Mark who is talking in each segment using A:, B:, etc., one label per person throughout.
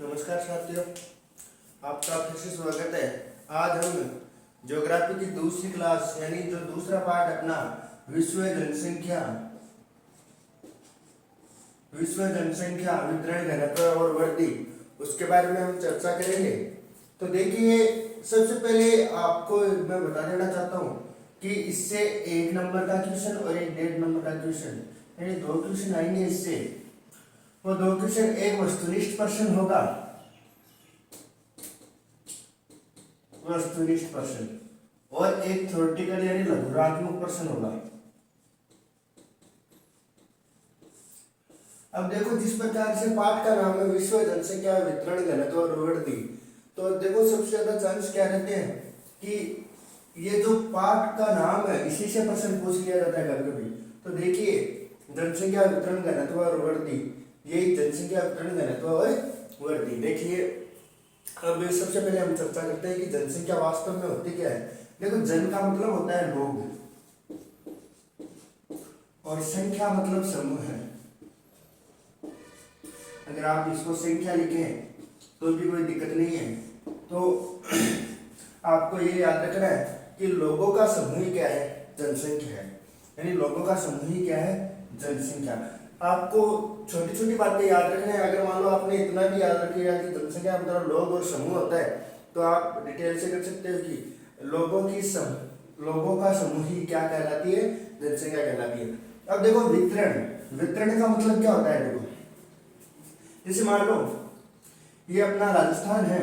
A: नमस्कार साथियों, आपका फिर से स्वागत है। आज हम ज्योग्राफी की दूसरी क्लास यानी जो दूसरा पार्ट अपना विश्व जनसंख्या वितरण घनत्व और वृद्धि उसके बारे में हम चर्चा करेंगे। तो देखिए, सबसे पहले आपको मैं बता देना चाहता हूँ कि इससे 1 नंबर का क्वेश्चन और एक 1.5 नंबर का क्वेश्चन यानी 2 क्वेश्चन आएंगे। इससे वो 2 क्वेश्चन, एक वस्तुनिष्ठ प्रश्न होगा, वस्तुनिष्ठ प्रश्न, और एक थ्योरेटिकल यानी लघुरात्मक प्रश्न होगा। अब देखो, जिस प्रकार से पाठ का नाम है विश्व जनसंख्या वितरण घनत्व और वृद्धि, तो देखो सबसे ज्यादा चांस क्या रहते हैं कि ये जो पाठ का नाम है इसी से प्रश्न पूछ लिया जाता है कभी कभी। तो देखिए, जनसंख्या वितरण घनत्व और वृद्धि, यही जनसंख्या वितरण घनत्व और वृद्धि। देखिए, अब सबसे पहले हम चर्चा करते हैं कि जनसंख्या वास्तव में होती क्या है। देखो, जन का मतलब होता है लोग और संख्या मतलब समूह है। अगर आप इसको संख्या लिखें तो भी कोई दिक्कत नहीं है। तो आपको ये याद रखना है कि लोगों का समूह क्या है, जनसंख्या है। यानी लोगों का समूह क्या है, जनसंख्या। आपको छोटी छोटी बातें याद रखना है। अगर मान लो आपने इतना भी याद रखिएगा कि जनसंख्या मतलब लोग और समूह होता है, तो आप डिटेल से कर सकते हो कि लोगों का समूह ही क्या कहलाती है, जनसंख्या कहलाती है। अब देखो, वितरण का मतलब क्या होता है। देखो, जैसे मान लो ये अपना राजस्थान है,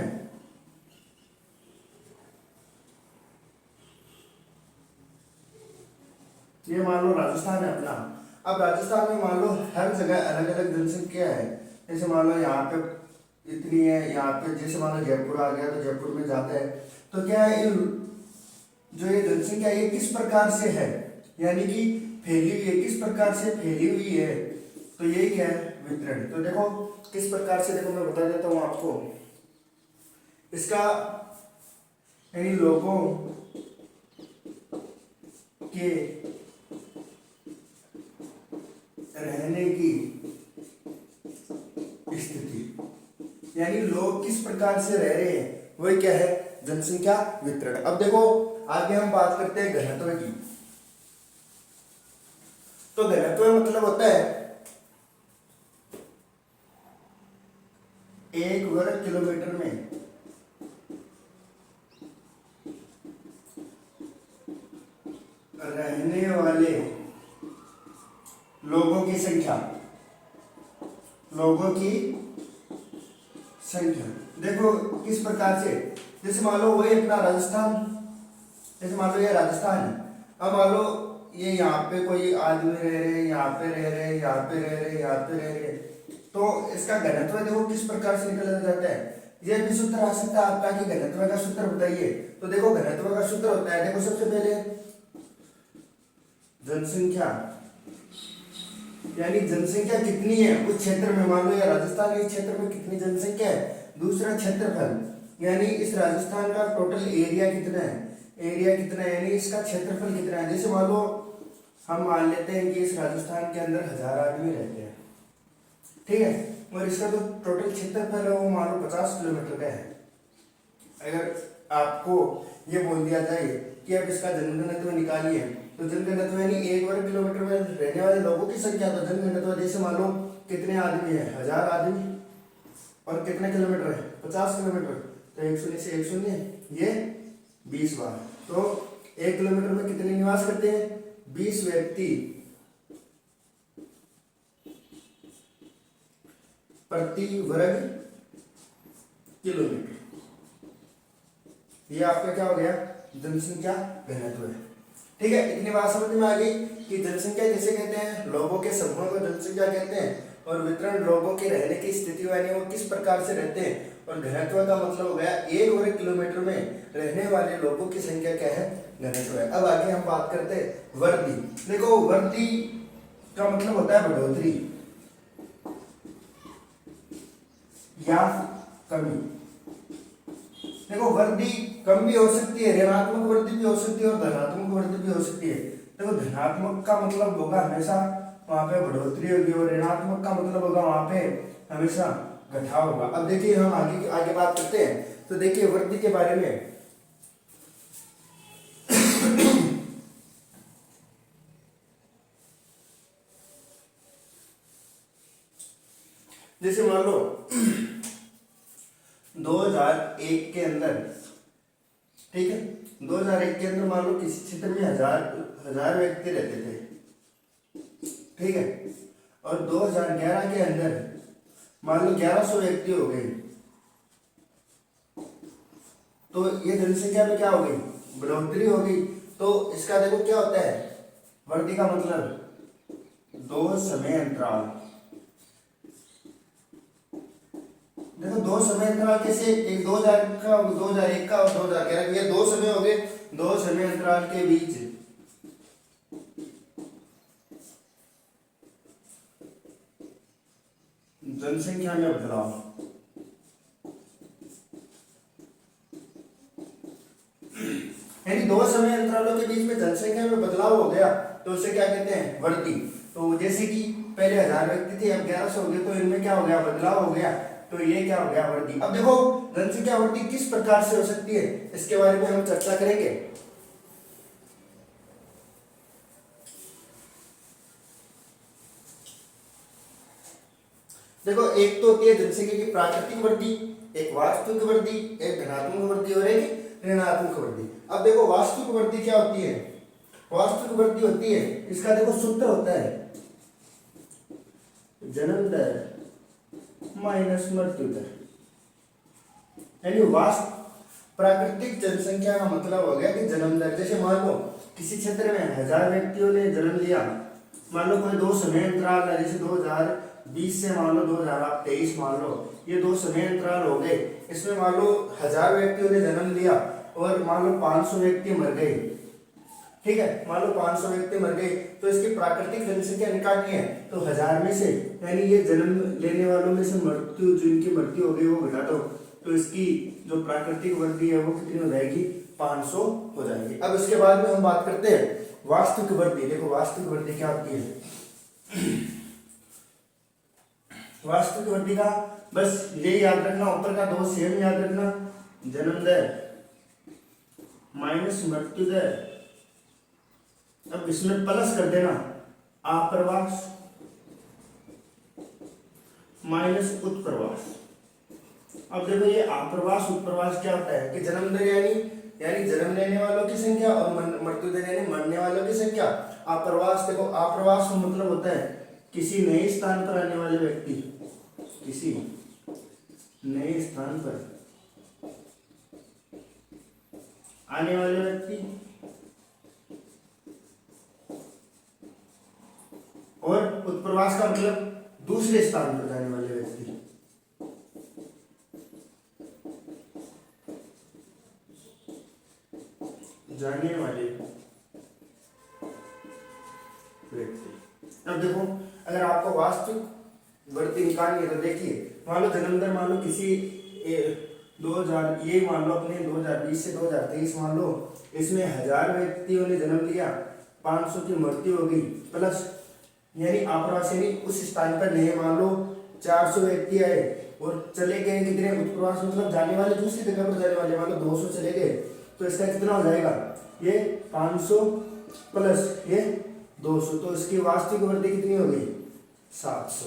A: ये मान लो राजस्थान है अपना। अब राजस्थान में मान लो हर जगह अलग अलग जनसंख्या है। जैसे मान लो यहाँ पे इतनी है, यहाँ पे जैसे मान लो जयपुर आ गया तो जयपुर में जाता है। तो क्या है, जो ये जनसंख्या ये किस प्रकार से है, यानी कि फैली हुई है, किस प्रकार से फैली हुई है, तो यही क्या है, वितरण। तो देखो किस प्रकार से, देखो मैं बता देता हूँ आपको इसका, यानी लोगों के रहने की स्थिति, यानी लोग किस प्रकार से रह रहे हैं, वही क्या है, जनसंख्या वितरण। अब देखो, आगे हम बात करते हैं घनत्व की। तो घनत्व मतलब होता है 1 वर्ग किलोमीटर में रहने वाले लोगों की संख्या, देखो किस प्रकार से। जैसे मान लो वही अपना राजस्थान, जैसे मान लो ये राजस्थान है। अब मान लो ये यहाँ पे कोई आदमी रह रहे हैं, यहाँ पे रह रहे हैं, यहाँ पे रह रहे हैं, यहाँ पे रह रहे हैं, तो इसका घनत्व देखो किस प्रकार से निकल जाता है। ये भी सूत्र आ सकता है आपका कि घनत्व का सूत्र बताइए। तो देखो, घनत्व का सूत्र होता है, देखो सबसे पहले जनसंख्या, यानी जनसंख्या कितनी है उस क्षेत्र में। मान लो या राजस्थान के क्षेत्र में कितनी जनसंख्या है, दूसरा क्षेत्रफल, यानी इस राजस्थान का टोटल एरिया कितना है, यानी इसका क्षेत्रफल कितना है। जैसे मान लो हम मान लेते हैं कि इस राजस्थान के अंदर 1000 आदमी रहते हैं, ठीक है, और इसका जो टोटल क्षेत्रफल है वो मान लो 50 किलोमीटर का है। अगर आपको ये बोल दिया जाए कि अब इसका जनघनत्व निकालिए, तो जनघनत्व यानी 1 वर्ग किलोमीटर में रहने वाले लोगों की संख्या, तो जनघनत्व जैसे मान लो कितने आदमी है, 1000 आदमी, और कितने किलोमीटर है, 50 किलोमीटर, तो 1 शून्य से 1 शून्य, ये 20 बार। तो 1 किलोमीटर में कितने निवास करते हैं, 20 व्यक्ति प्रति वर्ग किलोमीटर। ये आपका क्या हो गया, जनसंख्या घनत्व है। ठीक है, इतनी बात समझ में आ गई कि जनसंख्या किसे कहते हैं, लोगों के समूह को जनसंख्या कहते हैं, और वितरण लोगों के रहने की स्थिति यानी वो किस प्रकार से रहते हैं, और घनत्व का मतलब हो गया 1 वर्ग किलोमीटर में रहने वाले लोगों की संख्या क्या है, घनत्व है। अब आगे हम बात करते हैं वृद्धि। देखो, वृद्धि का मतलब होता है बढ़ोतरी या कमी। देखो, वृद्धि कम भी हो सकती है, ऋणात्मक वृद्धि भी हो सकती है और धनात्मक वृद्धि भी हो सकती है। देखो, धनात्मक का मतलब होगा हमेशा वहां पे बढ़ोतरी होगी, और ऋणात्मक का मतलब होगा वहां पे हमेशा घटाव होगा। अब देखिए हम आगे आगे बात करते हैं। तो देखिए वृद्धि के बारे में, जैसे मान लो 2001 के अंदर, ठीक है, 2001 के अंदर मान लो किसी क्षेत्र में हजार व्यक्ति रहते थे, ठीक है, और 2011 के अंदर मान लो 1100 व्यक्ति हो गए, तो ये जनसंख्या में क्या हो गई, बढ़ोतरी हो गई। तो इसका देखो क्या होता है, वृद्धि का मतलब 2 समय अंतराल। देखो 2 समय अंतराल कैसे, एक 2000 का, 2001 का और 2011 का, ये 2 समय हो गए। 2 समय अंतराल के बीच जनसंख्या में बदलाव, यानी 2 समय अंतरालों के बीच में जनसंख्या में बदलाव हो गया, तो उसे क्या कहते हैं, वृद्धि। तो जैसे कि पहले 1000 व्यक्ति थे, अब 1100 हो गए, तो इनमें क्या हो गया, बदलाव हो गया, तो ये क्या हो गया, वृद्धि। अब देखो जनसंख्या वृद्धि किस प्रकार से हो सकती है, इसके बारे में हम चर्चा करेंगे। देखो एक तो होती है जनसंख्या की प्राकृतिक वृद्धि, एक वास्तविक वृद्धि, एक धनात्मक वृद्धि और एक ऋणात्मक वृद्धि। अब देखो वास्तविक वृद्धि क्या होती है, वास्तविक वृद्धि होती है, इसका देखो सूत्र होता है जन्म दर माइनस मृत्यु दर, यानी प्राकृतिक जनसंख्या का मतलब हो गया कि जन्म दर। जैसे मान लो किसी क्षेत्र में 1000 व्यक्तियों ने जन्म लिया, मान लो कोई 2 समय अंतराल है, जैसे 2020 से मान लो 2023 मान लो, ये 2 समय अंतराल हो गए। इसमें मान लो 1000 व्यक्तियों ने जन्म लिया और मान लो 500 व्यक्ति मर गए, ठीक है, मान लो 500 व्यक्ति मर गए, तो इसकी प्राकृतिक जनसंख्या निकालनी है, तो 1000 में से, यानी ये जन्म लेने वालों में से मृत्यु, जिनकी मृत्यु हो गई वो घटा दो, तो इसकी जो प्राकृतिक वृद्धि है वो कितनी हो जाएगी, 500 हो जाएगी। अब इसके बाद में हम बात करते हैं वास्तविक वृद्धि। देखो वास्तविक वृद्धि क्या होती है, वास्तविक वृद्धि का बस ये याद रखना, ऊपर का 2 सेम याद रखना, जन्म दर माइनस मृत्यु दर, अब इसमें प्लस कर देना आप्रवास माइनस उत्प्रवास। अब देखो ये आप्रवास उत्प्रवास क्या होता है कि जन्म दर यानी जन्म लेने वालों की संख्या और मृत्यु दर यानी मरने वालों की संख्या। आप्रवास, देखो आप्रवास का मतलब होता है किसी नए स्थान पर आने वाले व्यक्ति, किसी नए स्थान पर आने वाले व्यक्ति, और उत्प्रवास का मतलब दूसरे स्थान पर जाने वाले व्यक्ति। जाने वाले व्यक्ति। अब देखो अगर आपको वास्तविक वृद्धि निकालनी है तो देखिए, मान लो जन्म दर, मान लो किसी 2000, ये मान लो अपने 2020 से 2023 मान लो, इसमें 1000 व्यक्तियों ने जन्म लिया, 500 की मृत्यु हो गई, प्लस यानी आप्रवास यानी उस स्थान पर नए मान लो 400 व्यक्ति आए और चले गए कितने, उत्प्रवास मतलब जाने वाले दूसरी जगह पर जाने वाले मान लो 200 चले गए, तो इसका कितना हो जाएगा, ये 500 प्लस ये 200, तो इसकी वास्तविक वृद्धि कितनी हो गई, 700।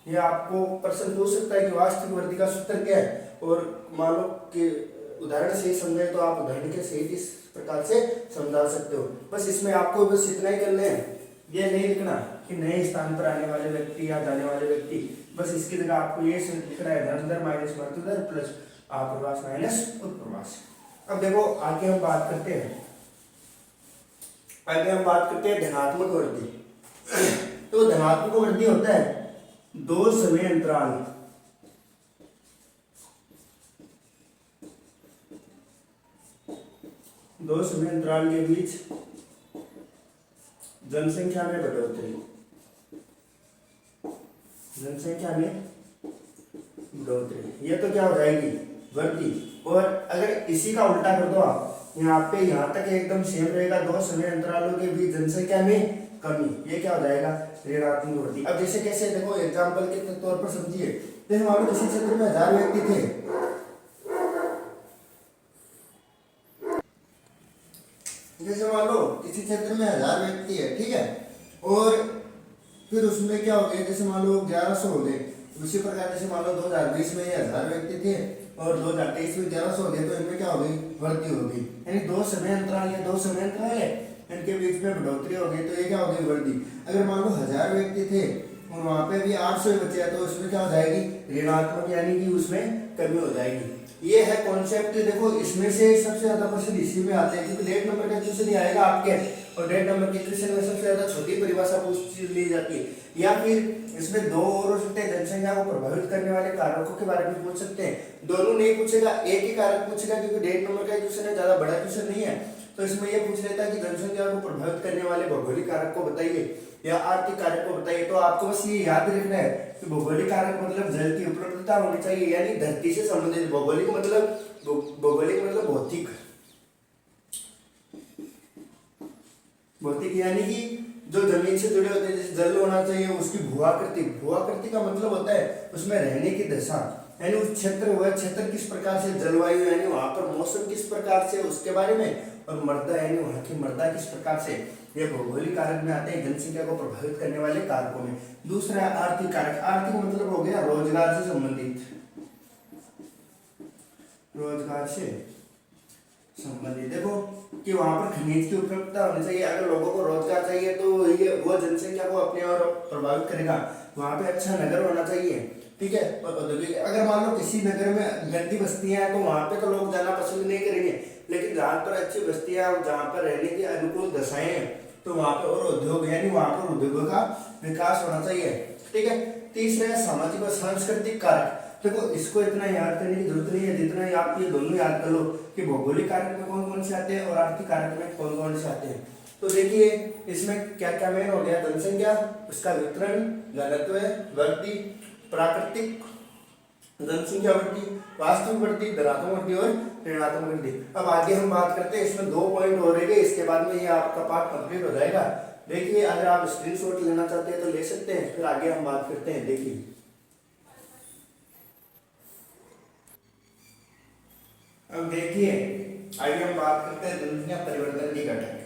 A: ये आपको प्रश्न पूछ सकता है कि वास्तविक वृद्धि का सूत्र क्या है, और मान लो कि उदाहरण से समझे तो आप उदाहरण के सहित इस प्रकार से समझा सकते हो। बस इसमें आपको बस इतना ही करना है, ये नहीं लिखना कि नए स्थान पर आने वाले व्यक्ति या जाने वाले व्यक्ति, बस इसकी जगह आपको ये लिखना है जन्म दर माइनस मृत्यु दर प्लस आप्रवास माइनस उत्प्रवास। अब देखो आगे हम बात करते हैं, धनात्मक वृद्धि। तो धनात्मक वृद्धि होता है 2 समय अंतराल, के बीच जनसंख्या में बढ़ोतरी, ये तो क्या हो जाएगी, वृद्धि। और अगर इसी का उल्टा कर दो आप, यहाँ पे यहाँ तक एकदम सेम रहेगा, 2 समय अंतरालों के बीच जनसंख्या में कमी, ये क्या हो जाएगा, ऋणात्मक वृद्धि। अब जैसे कैसे देखो एग्जाम्पल के तौर पर समझिए, जैसे मान लो किसी क्षेत्र में 1000 व्यक्ति थे, जैसे मान लो किसी क्षेत्र में 1000 व्यक्ति है, ठीक है, और फिर उसमें क्या हो गया, जैसे मान लो 1100 हो गए। उसी प्रकार जैसे मान लो 2020 में ये 1000 व्यक्ति थे और 2023 में 1100 हो गए, तो इनमें क्या हो गई, वृद्धि हो गई, यानी दो समय अंतराल है, इनके बीच में बढ़ोतरी हो गई, तो ये क्या हो गई, वृद्धि। अगर मान लो 1000 व्यक्ति थे और वहां पे भी 800 बचे, तो उसमें क्या हो जाएगी, ऋणात्मक, यानी कि उसमें कमी हो जाएगी। ये है कॉन्सेप्ट। देखो इसमें से सबसे ज्यादा क्वेश्चन इसी में आते हैं, क्योंकि डेढ़ नंबर का क्वेश्चन ही आएगा आपके, और डेढ़ नंबर के क्वेश्चन में सबसे ज्यादा छोटी परिभाषा पूछ ली जाती है, या फिर इसमें दो और हो सकते हैं, जनसंख्या को प्रभावित करने वाले कारकों के बारे में पूछ सकते हैं। दोनों नहीं पूछेगा, एक ही कारक पूछेगा, क्योंकि डेढ़ नंबर का क्वेश्चन है, ज्यादा बड़ा क्वेश्चन नहीं है, तो इसमें यह पूछ लेता है कि जनसंख्या को प्रभावित करने वाले भौगोलिक कारक को बताइए या आर्थिक कारक को बताइए। तो आपको बस ये याद रखना है कि भौगोलिक कारक मतलब जल की उपलब्धता होनी चाहिए, यानी धरती से संबंधित। भौगोलिक मतलब भौतिक यानी कि जो जमीन से जुड़े होते हैं, जैसे जल होना चाहिए, उसकी भूआकृति का मतलब होता है उसमें रहने की दशा, यानी उस क्षेत्र, वह क्षेत्र किस प्रकार से, जलवायु यानी वहां पर मौसम किस प्रकार से, उसके बारे में, और मृदा यानी वहां की मृदा किस प्रकार से, ये भौगोलिक कारक में आते हैं, जनसंख्या को प्रभावित करने वाले कारकों में। दूसरा है आर्थिक कारक। आर्थिक मतलब हो गया रोजगार से संबंधित, देखो कि वहां पर खनिज की उपलब्धता होनी चाहिए। अगर लोगों को रोजगार चाहिए तो ये वो जनसंख्या को अपने और प्रभावित करेगा। वहां पे अच्छा नगर होना चाहिए, ठीक है, और औद्योगिक। अगर मान लो किसी नगर में गंदी बस्तियां हैं तो वहां पे तो लोग जाना पसंद नहीं करेंगे, लेकिन जहां पर अच्छी बस्तियां, जहां पर रहने की अनुकूल दशाएं हैं, तो वहां पर और उद्योग, यानी वहां पर उद्योगों का विकास होना चाहिए, ठीक है। तीसरा है सामाजिक और सांस्कृतिक कारक। देखो इसको इतना याद करने की जरूरत नहीं है, जितना ही आप ये दोनों याद कर लो कि भौगोलिक कारक में कौन कौन से आते हैं और आर्थिक कारक में कौन कौन से आते हैं। तो देखिए इसमें क्या क्या मेन हो गया, जनसंख्या, उसका वितरण, घनत्व, वृद्धि, प्राकृतिक जनसंख्या वृद्धि, वास्तविक वृद्धि, धनात्मक वृद्धि और ऋणात्मक वृद्धि। अब आगे हम बात करते हैं, इसमें 2 पॉइंट हो रहे, इसके बाद में ये आपका पार्ट कंप्लीट हो जाएगा। देखिए अगर आप स्क्रीनशॉट लेना चाहते हैं तो ले सकते हैं, फिर आगे हम बात करते हैं। देखिए अब देखिए आगे हम बात करते हैं जनसंख्या परिवर्तन के घटक।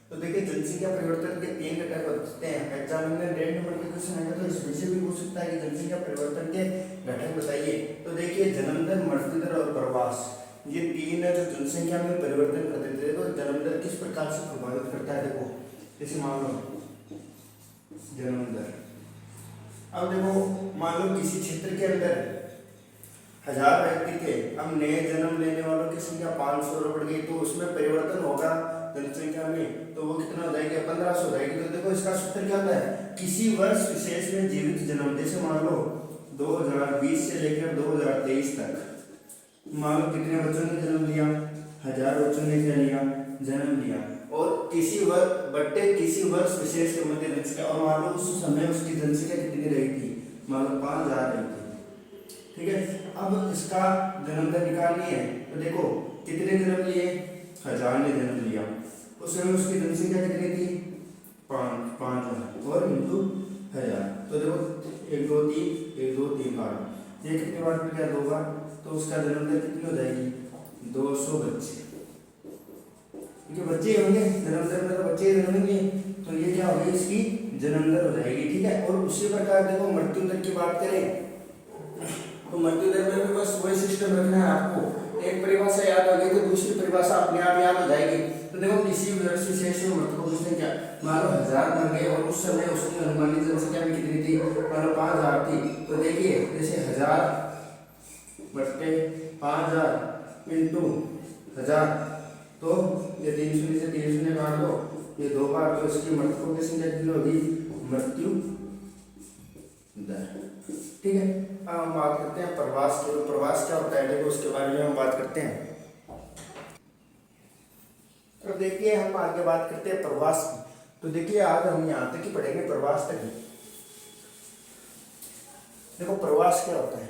A: तो देखिए जनसंख्या परिवर्तन के 3 घटक होते हैं। एग्जाम में 1.5 नंबर के क्वेश्चन आएगा तो इसमें से भी पूछ सकता है कि जनसंख्या परिवर्तन के घटक बताइए। तो देखिए जन्म दर, मृत्यु दर और प्रवास, ये 3 है जो जनसंख्या में परिवर्तन कर देते हैं। तो जन्म दर किस प्रकार से प्रभावित करता है, देखो जैसे मान लो जन्म दर। अब देखो मान लो किसी क्षेत्र के अंदर 1000 व्यक्ति थे, अब नए जन्म लेने वालों की संख्या 500 बढ़ गई, तो उसमें परिवर्तन होगा जनसंख्या में, तो वो कितना हो जाएगा, 1500 हो जाएगी। तो देखो इसका सूत्र क्या होता है, किसी वर्ष विशेष में जीवित जन्म, जैसे मान लो 2020 से लेकर 2023 तक मान लो कितने बच्चों ने जन्म लिया, 1000 बच्चों ने क्या लिया, जन्म लिया, और किसी वर्ष विशेष के मध्य जनसंख्या, और मान लो उस समय उसकी जनसंख्या कितनी रही थी, मान लो 5000 रही थी, ठीक है। अब इसका जन्म दर निकालनी है, तो देखो कितने जन्म लिए, 1000 ने जन्म लिया, उस समय उसकी जनसंख्या कितनी थी, 5 और इंटू 1000, तो देखो 1 2 3 8, ये कितने बार मिल गया, 2 बार, तो उसका जन्म दर कितनी हो जाएगी, 200 बच्चे, क्योंकि बच्चे होंगे, जन्म दर में तो बच्चे जन्मेंगे, तो ये क्या होगी, इसकी जन्म दर हो जाएगी, ठीक है। और उसी प्रकार देखो मृत्यु दर की बात करें तो मृत्यु दर में भी बस वही सिस्टम रखना है आपको। एक परिभाषा याद हो गई तो दूसरी परिभाषा अपने आप याद हो जाएगी। तो देखो किसी वर्ष विशेष में मृत्यु को पूछते हैं क्या, मान लो 1000 मर गए और उस समय उसकी अनुमानित जनसंख्या भी कितनी थी, मान लो 5000 थी, तो देखिए जैसे 1000 बट्टे 5000 इंटू 1000, तो ये 3 शून्य से 3 शून्य काट दो, ये 2 बार, तो इसकी मृतकों की संख्या कितनी होगी, मृत्यु दर, ठीक है। हम बात करते हैं प्रवास की। प्रवास क्या होता है, देखो उसके बारे में हम बात करते हैं। तो देखिए हम आगे बात करते हैं प्रवास की। तो देखिए आज हम यहाँ तक ही पढ़ेंगे, प्रवास तक ही। देखो प्रवास क्या होता है,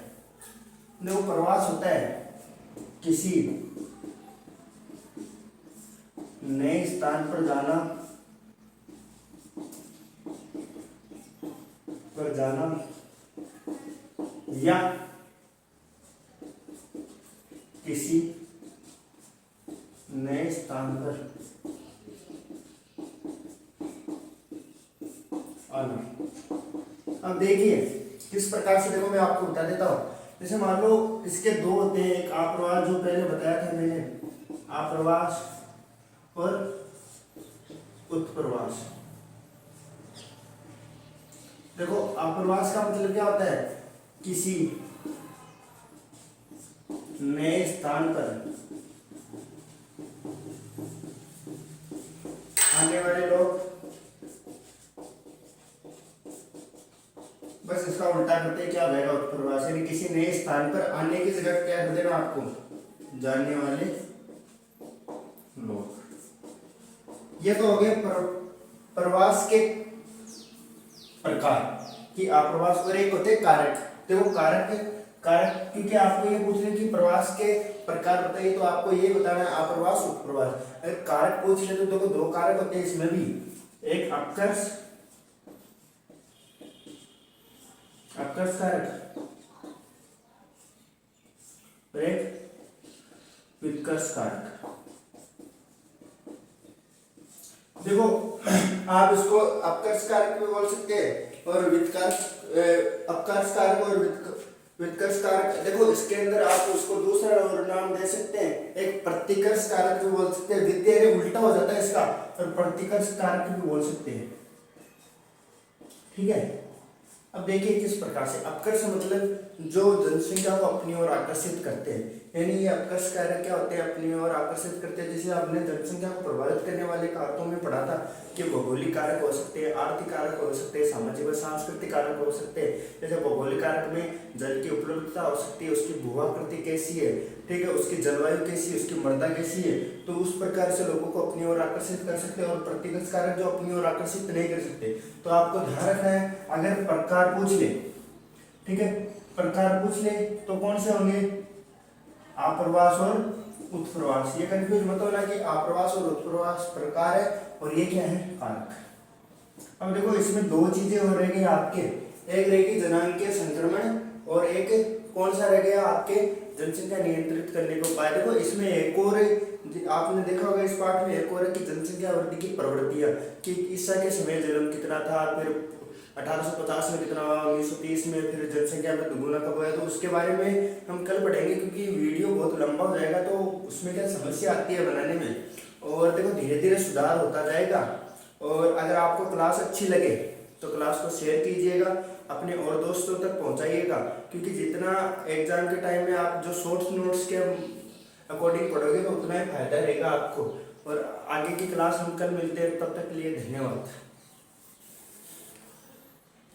A: देखो प्रवास होता है किसी नए स्थान पर जाना जाना या किसी नए स्थान पर आना। अब देखिए किस प्रकार से, देखो मैं आपको बता देता हूं। जैसे मान लो इसके दो होते हैं, एक आप्रवास जो पहले बताया था मैंने, आप्रवास और उत्प्रवास। देखो आप्रवास का मतलब क्या होता है, किसी नए स्थान पर आने वाले लोग, बस इसका उल्टा करते क्या हो जाएगा, उत्प्रवास, यानी किसी नए स्थान पर आने की जगह क्या कर देना आपको, जानने वाले लोग। ये तो हो गए प्रवास के प्रकार कि आप्रवास, और एक होते कारक। देखो कारक क्योंकि आपको ये पूछ रहे कि प्रवास के प्रकार बताइए, तो आपको ये बताना है आप्रवास उत्प्रवास। अगर कारक पूछ रहे तो देखो दो कारक होते हैं इसमें भी, एक अपकर्ष कारक और एक विकर्ष कारक। देखो आप इसको अपकर्ष कारक भी बोल सकते हैं और अपकर्ष कारक और विकर्ष कारक। देखो इसके अंदर आप उसको दूसरा और नाम दे सकते हैं, एक प्रतिकर्ष कारक भी बोल सकते हैं, द्वितीय उल्टा हो जाता है इसका, और प्रतिकर्ष कारक भी बोल सकते हैं। ठीक है, अब देखिए किस प्रकार से अपकर्ष मतलब जो जनसंख्या को अपनी ओर आकर्षित करते हैं, यानी ये अपकर्ष कारक क्या होते हैं, अपनी ओर आकर्षित करते हैं। जैसे आपने जनसंख्या को प्रभावित करने वाले कारकों में पढ़ा था कि भौगोलिक कारक हो सकते हैं, आर्थिक कारक हो सकते हैं, सामाजिक और सांस्कृतिक कारक हो सकते हैं। जैसे भौगोलिक कारक में जल की उपलब्धता हो सकती है, उसकी भूआकृति कैसी है, ठीक है, उसकी जलवायु कैसी है, उसकी मृदा कैसी है, तो उस प्रकार से लोगों को अपनी ओर आकर्षित कर सकते हैं। और प्रतिकर्ष कारक जो अपनी ओर आकर्षित नहीं कर सकते। तो आपको ध्यान रखना है, अगर प्रकार पूछ ले, ठीक है, प्रकार पूछ ले तो कौन से होंगे, आप्रवास और उत्प्रवास। ये कंफ्यूज मत होना कि आप्रवास और उत्प्रवास प्रकार है और ये क्या है, कारक। अब देखो इसमें दो चीजें हो रही है आपके, एक रहेगी जनांगीय संक्रमण और एक कौन सा रह गया आपके जनसंख्या नियंत्रित करने को उपाय। देखो इसमें एक और आपने देखा होगा इस पाठ में, एक और है कि जनसंख्या वृद्धि की प्रवृत्तियां, कि ईसा के समय जन्म कितना था, फिर 1850 में कितना हुआ, 1930 में फिर जनसंख्या में दुगुना कब हुआ, तो उसके बारे में हम कल पढ़ेंगे क्योंकि वीडियो बहुत लंबा हो जाएगा, तो उसमें क्या समस्या आती है बनाने में। और देखो धीरे धीरे सुधार होता जाएगा। और अगर आपको क्लास अच्छी लगे तो क्लास को शेयर कीजिएगा, अपने और दोस्तों तक पहुंचाइएगा, क्योंकि जितना एग्जाम के टाइम में आप जो शॉर्ट्स नोट्स के अकॉर्डिंग पढ़ोगे तो उतना ही फायदा रहेगा आपको। और आगे की क्लास हम कल मिलते हैं, तब तक के लिए धन्यवाद।